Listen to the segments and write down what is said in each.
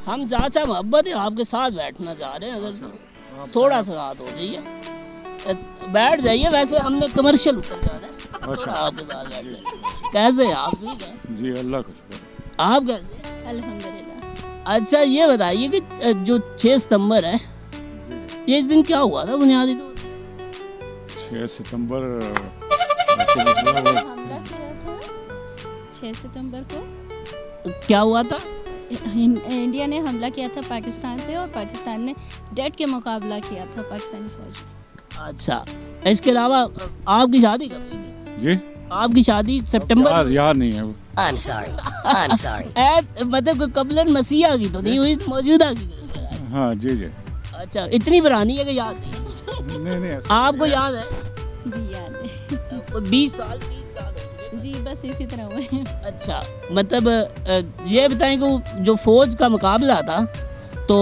ہم چاچا محبت ہے آپ کے ساتھ بیٹھنا چاہ رہے ہیں, اگر تھوڑا سا ساتھ ہو جائیے, بیٹھ جائیے. ویسے ہم نے کمرشل اتر جانا ہے, تھوڑا آپ کے ساتھ بیٹھ لیں. کیسے ہیں آپ؟ ٹھیک ہے جی اللہ کا شکر. آپ کیسے ہیں؟ الحمدللہ. اچھا یہ بتائیے کہ جو 6 ستمبر ہے یہ اس دن کیا ہوا تھا بنیادی طور پر؟ 6 ستمبر حملہ کیا تھا 6 ستمبر کو. کیا ہوا تھا؟ انڈیا نے حملہ کیا تھا پاکستان پہ, اور پاکستان نے ڈٹ کے مقابلہ کیا تھا پاکستانی فوج. اچھا, اس کے علاوہ آپ کی شادی کب ہوئی تھی؟ جی آپ کی شادی سپٹمبر؟ یاد نہیں ہے. I'm sorry. مطلب قبل مسیح کی تو نہیں ہوئی, موجودہ کی. ہاں جی جی. اچھا, اتنی پرانی ہے کہ یاد نہیں؟ نہیں آپ کو یاد ہے؟ جی یاد ہے. 20 سال 30 سال ہو چکے. جی بس اسی طرح ہوئے ہیں. اچھا, مطلب یہ بتائیں کہ جو فوج کا مقابلہ تھا تو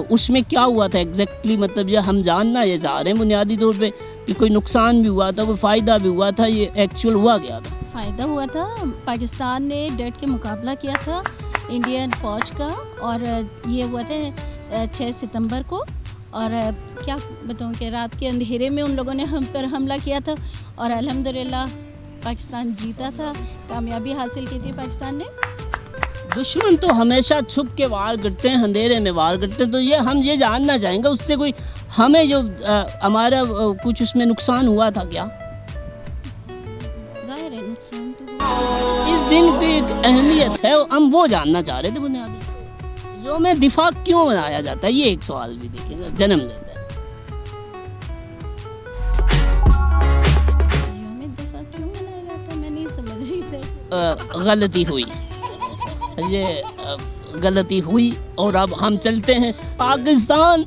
اس میں کیا ہوا تھا ایگزیکٹلی؟ مطلب یہ ہم جاننا یہ چاہ رہے ہیں بنیادی طور پہ کہ کوئی نقصان بھی ہوا تھا, کوئی فائدہ بھی ہوا تھا, یہ ایکچوئل ہوا گیا تھا؟ فائدہ ہوا تھا. پاکستان نے ڈٹ کے مقابلہ کیا تھا انڈین فوج کا, اور یہ ہوا تھا 6 ستمبر کو. اور کیا بتاؤں کہ رات کے اندھیرے میں ان لوگوں نے ہم پر حملہ کیا تھا, اور الحمدللہ پاکستان جیتا تھا, کامیابی حاصل کی تھی پاکستان نے. دشمن تو ہمیشہ چھپ کے وار کرتے ہیں, اندھیرے میں وار کرتے ہیں. تو یہ ہم یہ جاننا چاہیں گے اس سے کوئی ہمیں جو ہمارا کچھ اس میں نقصان ہوا تھا کیا؟ ظاہر ہے نقصان تو اس دن کی ایک اہمیت ہے, ہم وہ جاننا چاہ رہے تھے بنیادی. یوم دفاع کیوں منایا جاتا ہے, یہ ایک سوال بھی دیکھیں گا جنم لیتا ہے. یوم دفاع کیوں منایا جاتا ہے, میں نہیں سمجھ رہی تھی. غلطی ہوئی, یہ غلطی ہوئی. اور اب ہم چلتے ہیں. پاکستان